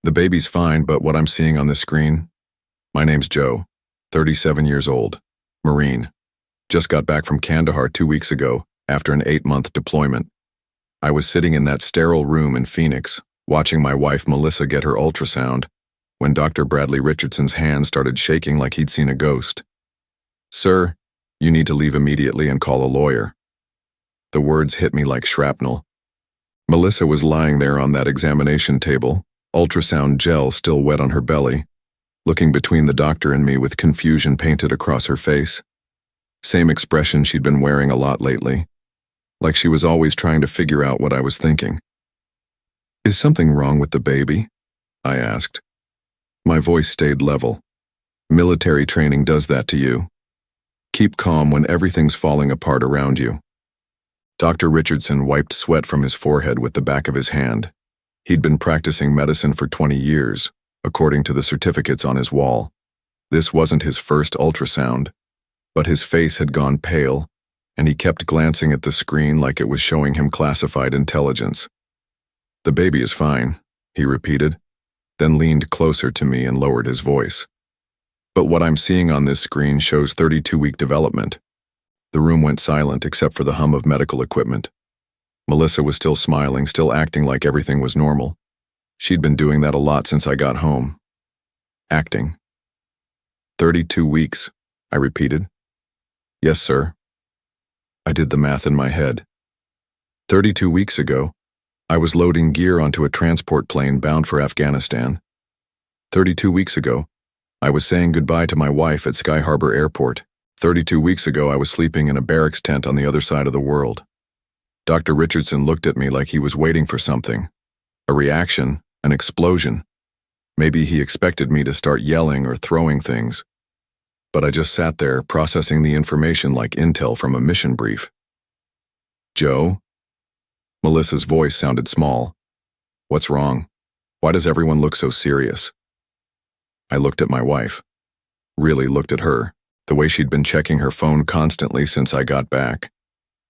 The baby's fine, but what I'm seeing on this screen? My name's Joe, 37 years old, Marine. Just got back from Kandahar 2 weeks ago after an 8-month deployment. I was sitting in that sterile room in Phoenix, watching my wife Melissa get her ultrasound, when Dr. Bradley Richardson's hand started shaking like he'd seen a ghost. "Sir, you need to leave immediately and call a lawyer." The words hit me like shrapnel. Melissa was lying there on that examination table, ultrasound gel still wet on her belly, looking between the doctor and me with confusion painted across her face. Same expression she'd been wearing a lot lately, like she was always trying to figure out what I was thinking. "Is something wrong with the baby?" I asked. My voice stayed level. "Military training does that to you. Keep calm when everything's falling apart around you." Dr. Richardson wiped sweat from his forehead with the back of his hand. He'd been practicing medicine for 20 years, according to the certificates on his wall. This wasn't his first ultrasound, but his face had gone pale, and he kept glancing at the screen like it was showing him classified intelligence. "The baby is fine," he repeated, then leaned closer to me and lowered his voice. "But what I'm seeing on this screen shows 32-week development." The room went silent except for the hum of medical equipment. Melissa was still smiling, still acting like everything was normal. She'd been doing that a lot since I got home. Acting. 32 weeks, I repeated. "Yes, sir." I did the math in my head. 32 weeks ago, I was loading gear onto a transport plane bound for Afghanistan. 32 weeks ago, I was saying goodbye to my wife at Sky Harbor Airport. 32 weeks ago, I was sleeping in a barracks tent on the other side of the world. Dr. Richardson looked at me like he was waiting for something. A reaction, an explosion. Maybe he expected me to start yelling or throwing things. But I just sat there, processing the information like intel from a mission brief. "Joe?" Melissa's voice sounded small. "What's wrong? Why does everyone look so serious?" I looked at my wife. Really looked at her. The way she'd been checking her phone constantly since I got back.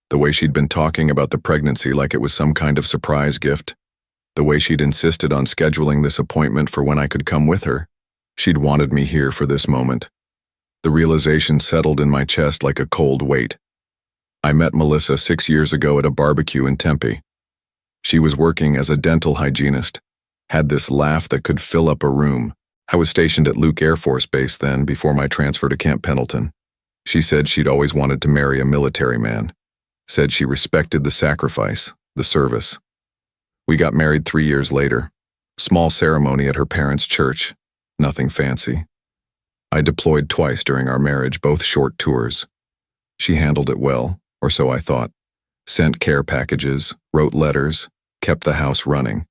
The way she'd been talking about the pregnancy like it was some kind of surprise gift. The way she'd insisted on scheduling this appointment for when I could come with her. She'd wanted me here for this moment. The realization settled in my chest like a cold weight. I met Melissa 6 years ago at a barbecue in Tempe. She was working as a dental hygienist, had this laugh that could fill up a room. I was stationed at Luke Air Force Base then, before my transfer to Camp Pendleton. She said she'd always wanted to marry a military man. Said she respected the sacrifice, the service. We got married 3 years later. Small ceremony at her parents' church. Nothing fancy. I deployed twice during our marriage, both short tours. She handled it well, or so I thought. Sent care packages, wrote letters, kept the house running.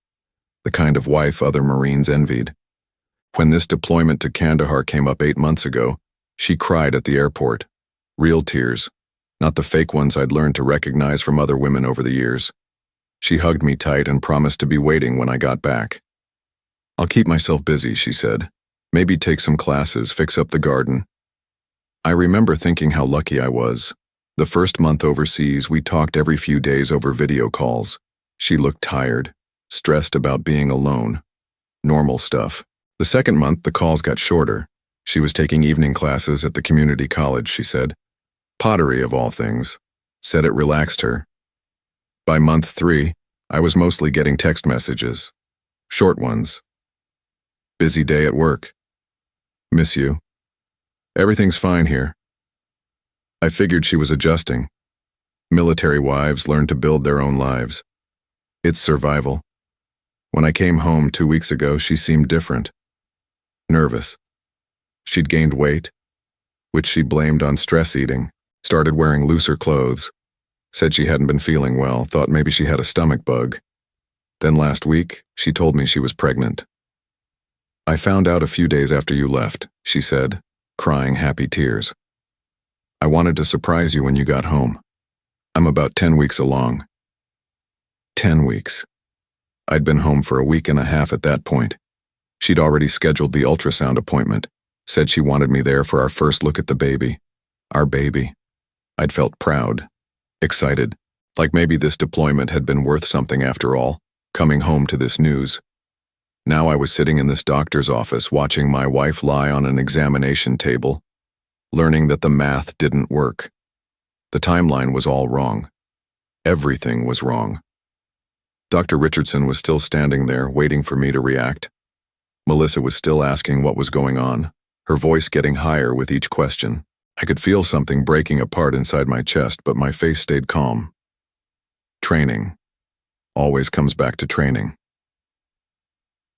The kind of wife other Marines envied. When this deployment to Kandahar came up 8 months ago, she cried at the airport. Real tears, not the fake ones I'd learned to recognize from other women over the years. She hugged me tight and promised to be waiting when I got back. "I'll keep myself busy," she said. "Maybe take some classes, fix up the garden." I remember thinking how lucky I was. The first month overseas, we talked every few days over video calls. She looked tired, stressed about being alone. Normal stuff. The second month, the calls got shorter. She was taking evening classes at the community college, she said. Pottery, of all things. Said it relaxed her. By month 3, I was mostly getting text messages. Short ones. "Busy day at work. Miss you. Everything's fine here." I figured she was adjusting. Military wives learn to build their own lives. It's survival. When I came home 2 weeks ago, she seemed different. Nervous. She'd gained weight, which she blamed on stress eating, started wearing looser clothes, said she hadn't been feeling well, thought maybe she had a stomach bug. Then last week, she told me she was pregnant. "I found out a few days after you left," she said, crying happy tears. "I wanted to surprise you when you got home. I'm about 10 weeks along." 10 weeks. I'd been home for a week and a half at that point. She'd already scheduled the ultrasound appointment, said she wanted me there for our first look at the baby. Our baby. I'd felt proud, excited, like maybe this deployment had been worth something after all, coming home to this news. Now I was sitting in this doctor's office watching my wife lie on an examination table, learning that the math didn't work. The timeline was all wrong. Everything was wrong. Dr. Richardson was still standing there, waiting for me to react. Melissa was still asking what was going on, her voice getting higher with each question. I could feel something breaking apart inside my chest, but my face stayed calm. Training. Always comes back to training.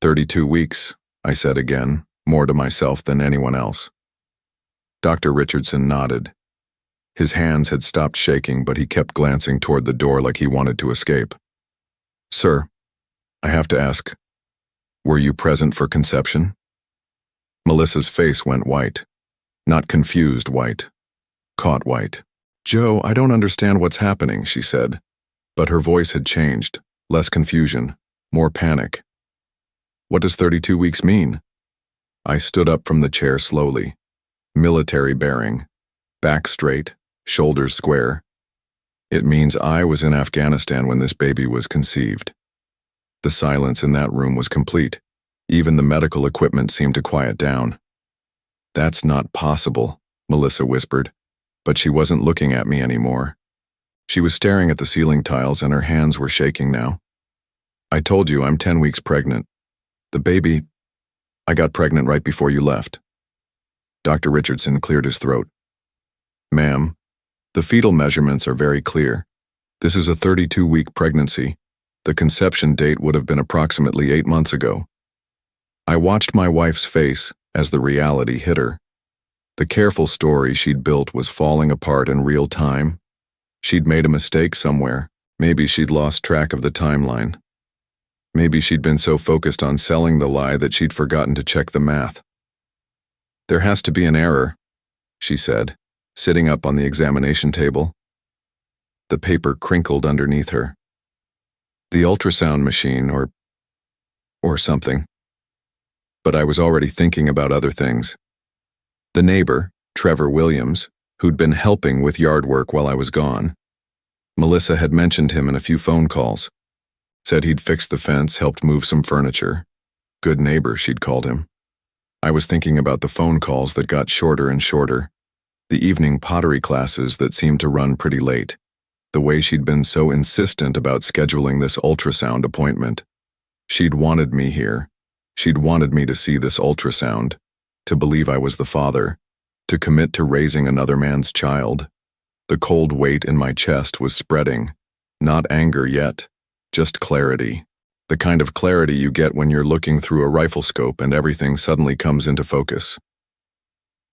32 weeks, I said again, more to myself than anyone else. Dr. Richardson nodded. His hands had stopped shaking, but he kept glancing toward the door like he wanted to escape. Sir, I have to ask, were you present for conception? Melissa's face went white. Not confused white. Caught white. Joe, I don't understand what's happening, she said. But her voice had changed. Less confusion. More panic. What does 32 weeks mean? I stood up from the chair slowly. Military bearing. Back straight. Shoulders square. It means I was in Afghanistan when this baby was conceived. The silence in that room was complete. Even the medical equipment seemed to quiet down. That's not possible, Melissa whispered, but she wasn't looking at me anymore. She was staring at the ceiling tiles and her hands were shaking now. I told you I'm 10 weeks pregnant. The baby, I got pregnant right before you left. Dr. Richardson cleared his throat. Ma'am, the fetal measurements are very clear. This is a 32-week pregnancy. The conception date would have been approximately 8 months ago. I watched my wife's face as the reality hit her. The careful story she'd built was falling apart in real time. She'd made a mistake somewhere. Maybe she'd lost track of the timeline. Maybe she'd been so focused on selling the lie that she'd forgotten to check the math. There has to be an error, she said, sitting up on the examination table. The paper crinkled underneath her. The ultrasound machine or something. But I was already thinking about other things. The neighbor, Trevor Williams, who'd been helping with yard work while I was gone. Melissa had mentioned him in a few phone calls. Said he'd fixed the fence, helped move some furniture. Good neighbor, she'd called him. I was thinking about the phone calls that got shorter and shorter. The evening pottery classes that seemed to run pretty late. The way she'd been so insistent about scheduling this ultrasound appointment. She'd wanted me here. She'd wanted me to see this ultrasound, to believe I was the father, to commit to raising another man's child. The cold weight in my chest was spreading. Not anger yet, just clarity. The kind of clarity you get when you're looking through a rifle scope and everything suddenly comes into focus.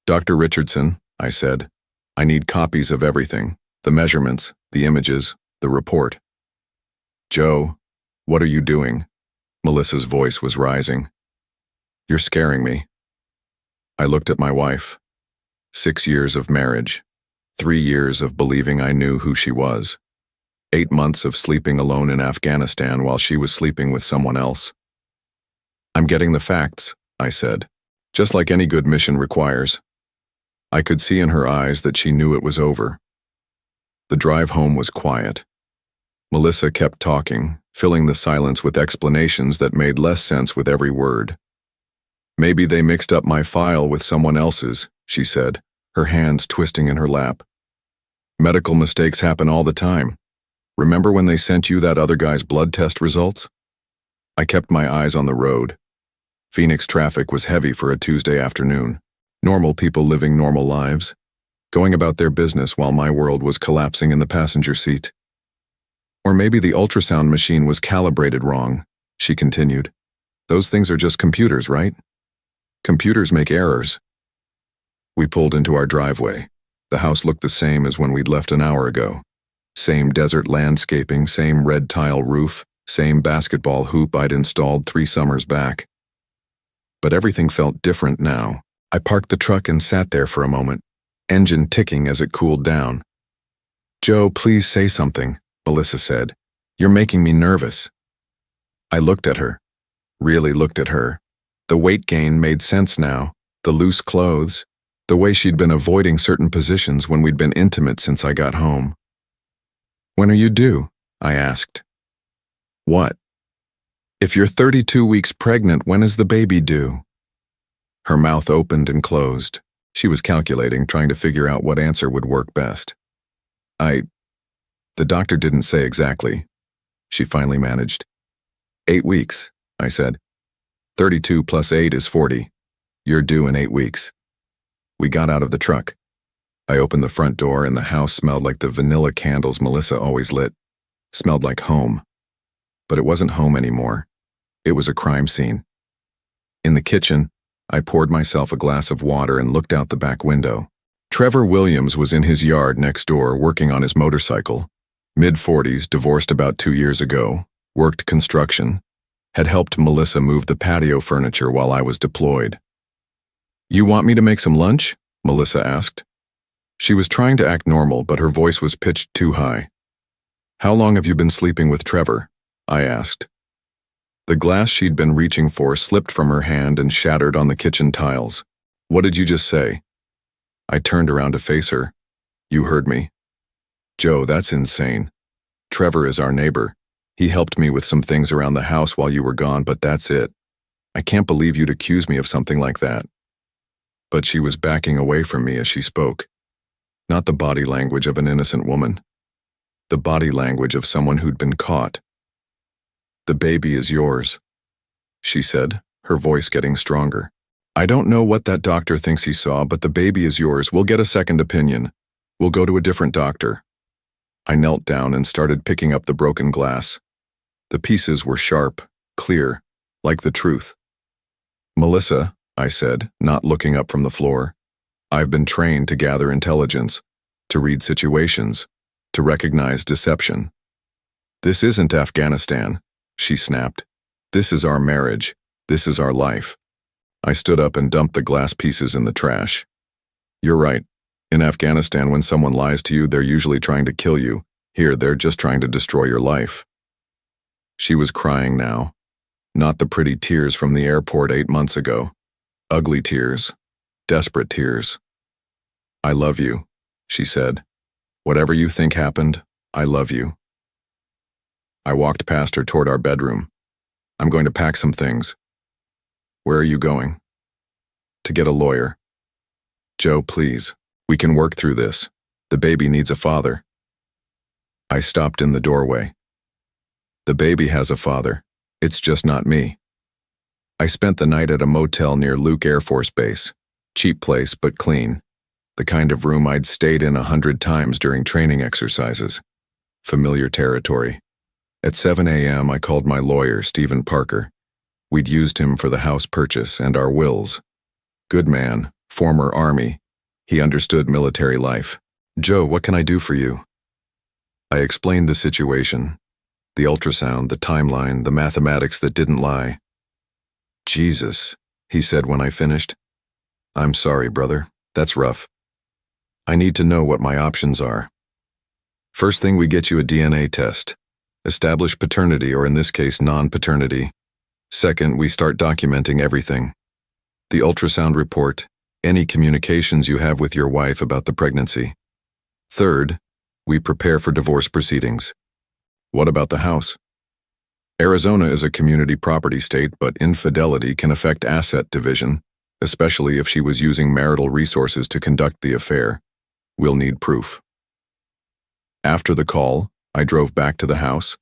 Dr. Richardson, I said, I need copies of everything, the measurements, the images, the report. Joe, what are you doing? Melissa's voice was rising. You're scaring me. I looked at my wife. 6 years of marriage. 3 years of believing I knew who she was. 8 months of sleeping alone in Afghanistan while she was sleeping with someone else. I'm getting the facts, I said, just like any good mission requires. I could see in her eyes that she knew it was over. The drive home was quiet. Melissa kept talking, filling the silence with explanations that made less sense with every word. Maybe they mixed up my file with someone else's, she said, her hands twisting in her lap. Medical mistakes happen all the time. Remember when they sent you that other guy's blood test results? I kept my eyes on the road. Phoenix traffic was heavy for a Tuesday afternoon. Normal people living normal lives, going about their business while my world was collapsing in the passenger seat. Or maybe the ultrasound machine was calibrated wrong, she continued. Those things are just computers, right? Computers make errors. We pulled into our driveway. The house looked the same as when we'd left an hour ago. Same desert landscaping, same red tile roof, same basketball hoop I'd installed 3 summers back. But everything felt different now. I parked the truck and sat there for a moment, engine ticking as it cooled down. Joe, please say something, Melissa said. You're making me nervous. I looked at her. Really looked at her. The weight gain made sense now. The loose clothes. The way she'd been avoiding certain positions when we'd been intimate since I got home. When are you due? I asked. What? If you're 32 weeks pregnant, when is the baby due? Her mouth opened and closed. She was calculating, trying to figure out what answer would work best. The doctor didn't say exactly. She finally managed. 8 weeks, I said. 32 plus 8 is 40. You're due in 8 weeks. We got out of the truck. I opened the front door and the house smelled like the vanilla candles Melissa always lit. Smelled like home. But it wasn't home anymore. It was a crime scene. In the kitchen, I poured myself a glass of water and looked out the back window. Trevor Williams was in his yard next door working on his motorcycle. Mid-40s, divorced about 2 years ago, worked construction, had helped Melissa move the patio furniture while I was deployed. "You want me to make some lunch?" Melissa asked. She was trying to act normal, but her voice was pitched too high. "How long have you been sleeping with Trevor?" I asked. The glass she'd been reaching for slipped from her hand and shattered on the kitchen tiles. "What did you just say?" I turned around to face her. "You heard me." "Joe, that's insane. Trevor is our neighbor. He helped me with some things around the house while you were gone, but that's it. I can't believe you'd accuse me of something like that." But she was backing away from me as she spoke. Not the body language of an innocent woman. The body language of someone who'd been caught. "The baby is yours," she said, her voice getting stronger. "I don't know what that doctor thinks he saw, but the baby is yours. We'll get a second opinion. We'll go to a different doctor." I knelt down and started picking up the broken glass. The pieces were sharp, clear, like the truth. "Melissa," I said, not looking up from the floor, "I've been trained to gather intelligence, to read situations, to recognize deception. This isn't Afghanistan," she snapped. "This is our marriage. This is our life." I stood up and dumped the glass pieces in the trash. "You're right. In Afghanistan, when someone lies to you, they're usually trying to kill you. Here, they're just trying to destroy your life." She was crying now. Not the pretty tears from the airport 8 months ago. Ugly tears. Desperate tears. "I love you," she said. "Whatever you think happened, I love you." I walked past her toward our bedroom. "I'm going to pack some things." "Where are you going?" "To get a lawyer." "Joe, please. We can work through this. The baby needs a father." I stopped in the doorway. "The baby has a father. It's just not me." I spent the night at a motel near Luke Air Force Base. Cheap place, but clean. The kind of room I'd stayed in 100 times during training exercises. Familiar territory. At 7 a.m., I called my lawyer, Stephen Parker. We'd used him for the house purchase and our wills. Good man, former Army. He understood military life. "Joe, what can I do for you?" I explained the situation. The ultrasound, the timeline, the mathematics that didn't lie. "Jesus," he said when I finished. "I'm sorry, brother. That's rough. I need to know what my options are. First thing, we get you a DNA test. Establish paternity, or in this case, non-paternity. Second, we start documenting everything. The ultrasound report, any communications you have with your wife about the pregnancy. Third, we prepare for divorce proceedings." "What about the house?" "Arizona is a community property state, but infidelity can affect asset division, especially if she was using marital resources to conduct the affair. We'll need proof." After the call, I drove back to the house.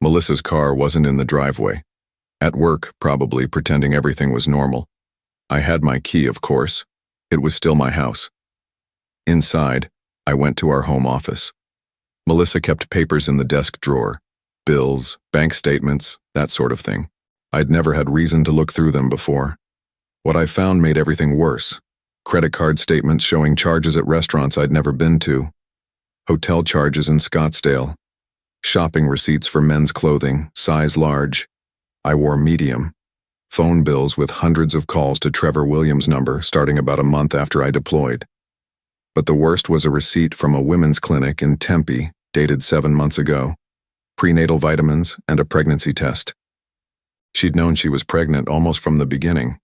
Melissa's car wasn't in the driveway. At work, probably pretending everything was normal. I had my key, of course. It was still my house. Inside, I went to our home office. Melissa kept papers in the desk drawer. Bills, bank statements, that sort of thing. I'd never had reason to look through them before. What I found made everything worse. Credit card statements showing charges at restaurants I'd never been to. Hotel charges in Scottsdale. Shopping receipts for men's clothing, size large. I wore medium. Phone bills with hundreds of calls to Trevor Williams' number starting about a month after I deployed. But the worst was a receipt from a women's clinic in Tempe, dated 7 months ago. Prenatal vitamins and a pregnancy test. She'd known she was pregnant almost from the beginning.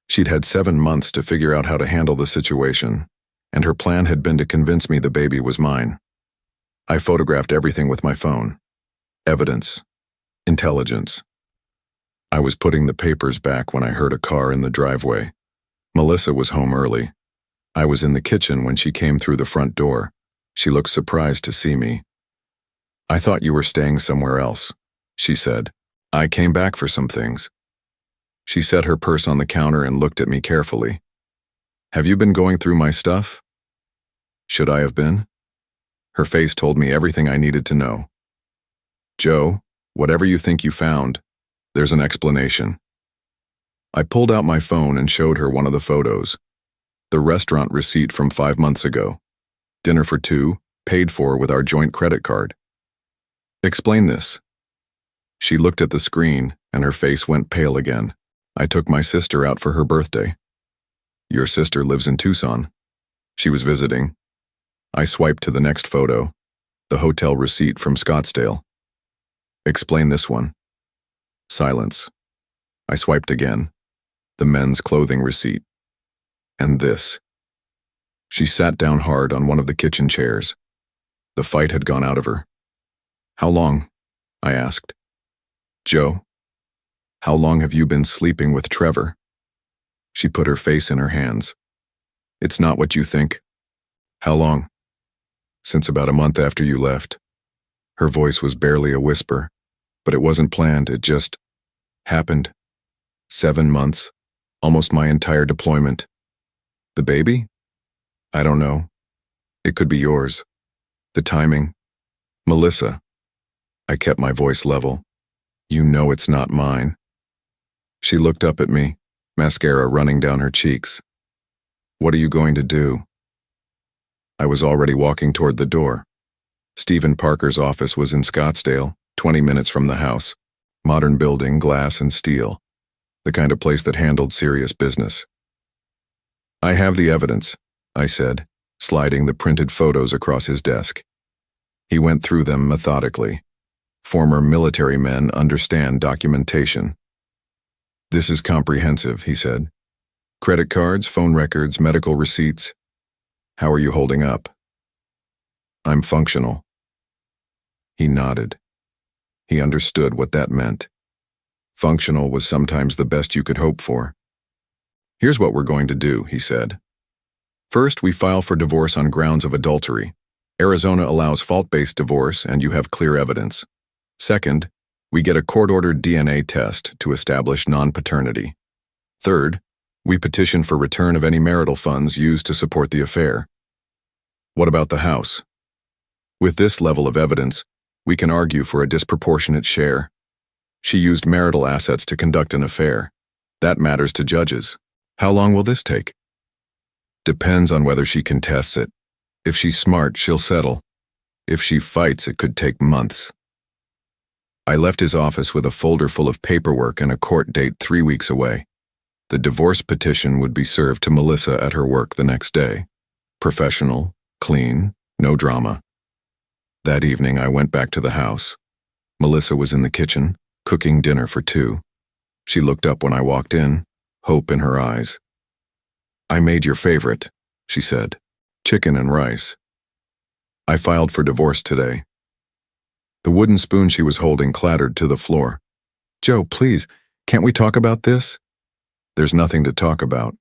She'd had 7 months to figure out how to handle the situation, and her plan had been to convince me the baby was mine. I photographed everything with my phone. Evidence. Intelligence. I was putting the papers back when I heard a car in the driveway. Melissa was home early. I was in the kitchen when she came through the front door. She looked surprised to see me. "I thought you were staying somewhere else," she said. "I came back for some things." She set her purse on the counter and looked at me carefully. "Have you been going through my stuff?" Should I have been? Her face told me everything I needed to know. "Joe, whatever you think you found, there's an explanation." I pulled out my phone and showed her one of the photos. The restaurant receipt from 5 months ago. Dinner for 2, paid for with our joint credit card. "Explain this." She looked at the screen and her face went pale again. "I took my sister out for her birthday." "Your sister lives in Tucson." "She was visiting." I swiped to the next photo, the hotel receipt from Scottsdale. "Explain this one." Silence. I swiped again, the men's clothing receipt. And this. She sat down hard on one of the kitchen chairs. The fight had gone out of her. "How long?" I asked. "Joe, how long have you been sleeping with Trevor?" She put her face in her hands. "It's not what you think." "How long?" "Since about a month after you left." Her voice was barely a whisper, but it wasn't planned, it just happened. 7 months, almost my entire deployment. "The baby?" "I don't know. It could be yours. The timing." "Melissa." I kept my voice level. "You know it's not mine." She looked up at me, mascara running down her cheeks. "What are you going to do?" I was already walking toward the door. Stephen Parker's office was in Scottsdale, 20 minutes from the house. Modern building, glass and steel. The kind of place that handled serious business. "I have the evidence," I said, sliding the printed photos across his desk. He went through them methodically. Former military men understand documentation. "This is comprehensive," he said. "Credit cards, phone records, medical receipts. How are you holding up?" "I'm functional." He nodded. He understood what that meant. Functional was sometimes the best you could hope for. "Here's what we're going to do," he said. "First, we file for divorce on grounds of adultery. Arizona allows fault-based divorce and you have clear evidence. Second, we get a court-ordered DNA test to establish non-paternity. Third, we petition for return of any marital funds used to support the affair." "What about the house?" "With this level of evidence, we can argue for a disproportionate share. She used marital assets to conduct an affair. That matters to judges. How long will this take?" "Depends on whether she contests it. If she's smart, she'll settle. If she fights, it could take months." I left his office with a folder full of paperwork and a court date 3 weeks away. The divorce petition would be served to Melissa at her work the next day. Professional, clean, no drama. That evening, I went back to the house. Melissa was in the kitchen, cooking dinner for 2. She looked up when I walked in, hope in her eyes. "I made your favorite," she said. "Chicken and rice." "I filed for divorce today." The wooden spoon she was holding clattered to the floor. "Joe, please, can't we talk about this?" "There's nothing to talk about.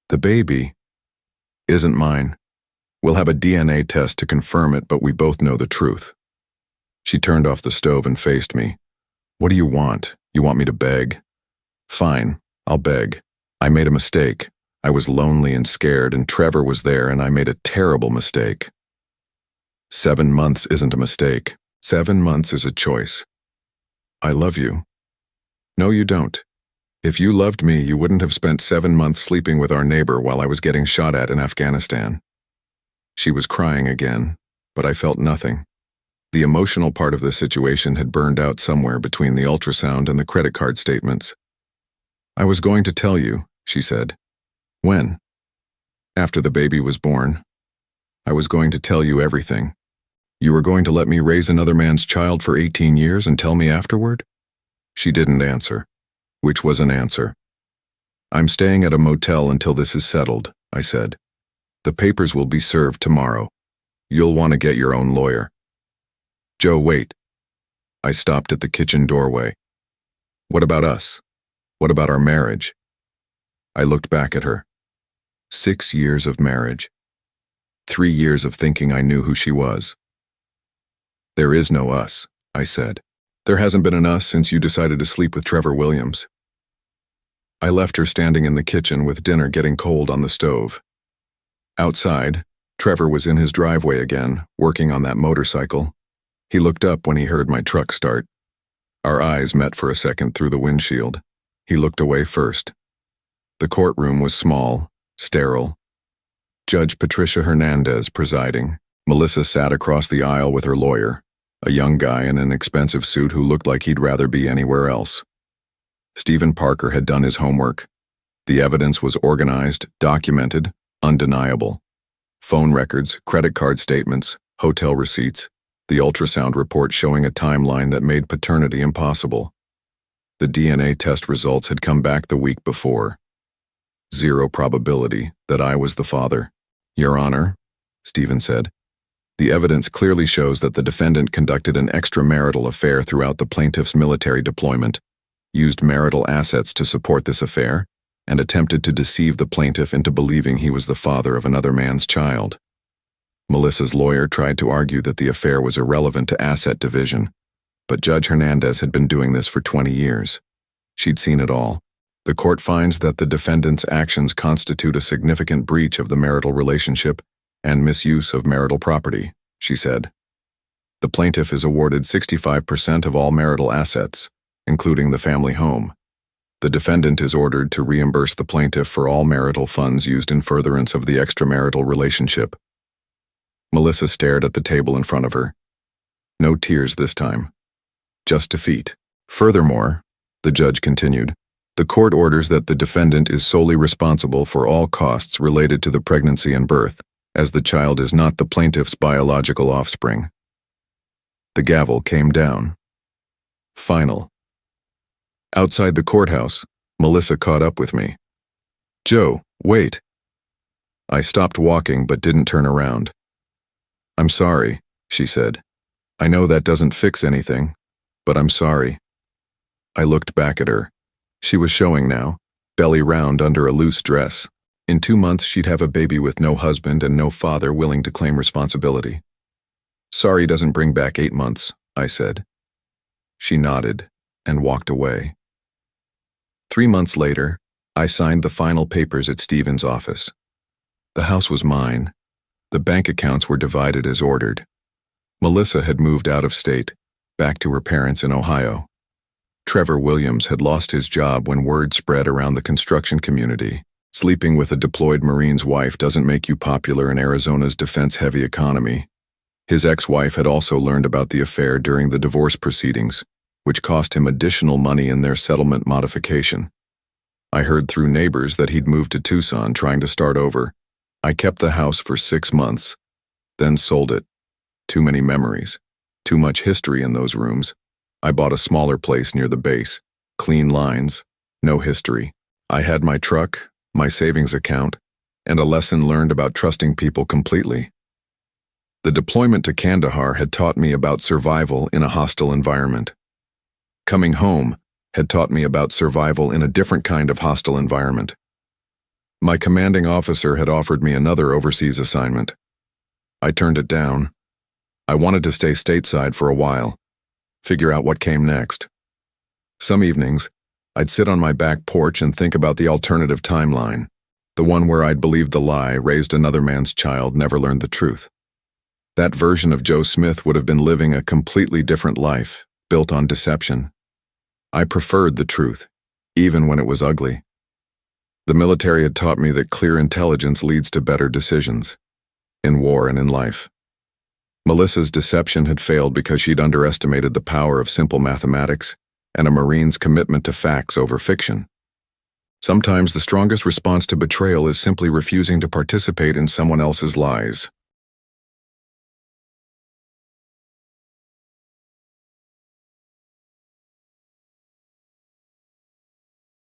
The baby isn't mine. We'll have a DNA test to confirm it, but we both know the truth." She turned off the stove and faced me. "What do you want? You want me to beg?" "Fine, I'll beg. I made a mistake. I was lonely and scared, and Trevor was there, and I made a terrible mistake." 7 months isn't a mistake. 7 months is a choice. "I love you." "No, you don't. If you loved me, you wouldn't have spent 7 months sleeping with our neighbor while I was getting shot at in Afghanistan." She was crying again, but I felt nothing. The emotional part of the situation had burned out somewhere between the ultrasound and the credit card statements. "I was going to tell you," she said. "When?" "After the baby was born. I was going to tell you everything. You were going to let me raise another man's child for 18 years and tell me afterward?" She didn't answer, which was an answer. "I'm staying at a motel until this is settled," I said. "The papers will be served tomorrow. You'll want to get your own lawyer." "Joe, wait." I stopped at the kitchen doorway. What about us? What about our marriage? I looked back at her. 6 years of marriage. 3 years of thinking I knew who she was. There is no us, I said. There hasn't been an us since you decided to sleep with Trevor Williams. I left her standing in the kitchen with dinner getting cold on the stove. Outside, Trevor was in his driveway again, working on that motorcycle. He looked up when he heard my truck start. Our eyes met for a second through the windshield. He looked away first. The courtroom was small, sterile. Judge Patricia Hernandez presiding. Melissa sat across the aisle with her lawyer, a young guy in an expensive suit who looked like he'd rather be anywhere else. Stephen Parker had done his homework. The evidence was organized, documented, undeniable. Phone records, credit card statements, hotel receipts, the ultrasound report showing a timeline that made paternity impossible. The DNA test results had come back the week before. 0 probability that I was the father. Your Honor, Stephen said, the evidence clearly shows that the defendant conducted an extramarital affair throughout the plaintiff's military deployment, used marital assets to support this affair, and attempted to deceive the plaintiff into believing he was the father of another man's child. Melissa's lawyer tried to argue that the affair was irrelevant to asset division, but Judge Hernandez had been doing this for 20 years. She'd seen it all. The court finds that the defendant's actions constitute a significant breach of the marital relationship and misuse of marital property, she said. The plaintiff is awarded 65% of all marital assets, including the family home. The defendant is ordered to reimburse the plaintiff for all marital funds used in furtherance of the extramarital relationship. Melissa stared at the table in front of her. No tears this time. Just defeat. Furthermore, the judge continued, the court orders that the defendant is solely responsible for all costs related to the pregnancy and birth, as the child is not the plaintiff's biological offspring. The gavel came down. Final. Outside the courthouse, Melissa caught up with me. Joe, wait. I stopped walking but didn't turn around. I'm sorry, she said. I know that doesn't fix anything, but I'm sorry. I looked back at her. She was showing now, belly round under a loose dress. In 2 months she'd have a baby with no husband and no father willing to claim responsibility. Sorry doesn't bring back 8 months, I said. She nodded and walked away. 3 months later, I signed the final papers at Stephen's office. The house was mine. The bank accounts were divided as ordered. Melissa had moved out of state, back to her parents in Ohio. Trevor Williams had lost his job when word spread around the construction community. Sleeping with a deployed Marine's wife doesn't make you popular in Arizona's defense-heavy economy. His ex-wife had also learned about the affair during the divorce proceedings, which cost him additional money in their settlement modification. I heard through neighbors that he'd moved to Tucson trying to start over. I kept the house for 6 months, then sold it. Too many memories, too much history in those rooms. I bought a smaller place near the base. Clean lines, no history. I had my truck, my savings account, and a lesson learned about trusting people completely. The deployment to Kandahar had taught me about survival in a hostile environment. Coming home had taught me about survival in a different kind of hostile environment. My commanding officer had offered me another overseas assignment. I turned it down. I wanted to stay stateside for a while, figure out what came next. Some evenings, I'd sit on my back porch and think about the alternative timeline, the one where I'd believed the lie, raised another man's child, never learned the truth. That version of Joe Smith would have been living a completely different life, built on deception. I preferred the truth, even when it was ugly. The military had taught me that clear intelligence leads to better decisions, in war and in life. Melissa's deception had failed because she'd underestimated the power of simple mathematics and a Marine's commitment to facts over fiction. Sometimes the strongest response to betrayal is simply refusing to participate in someone else's lies.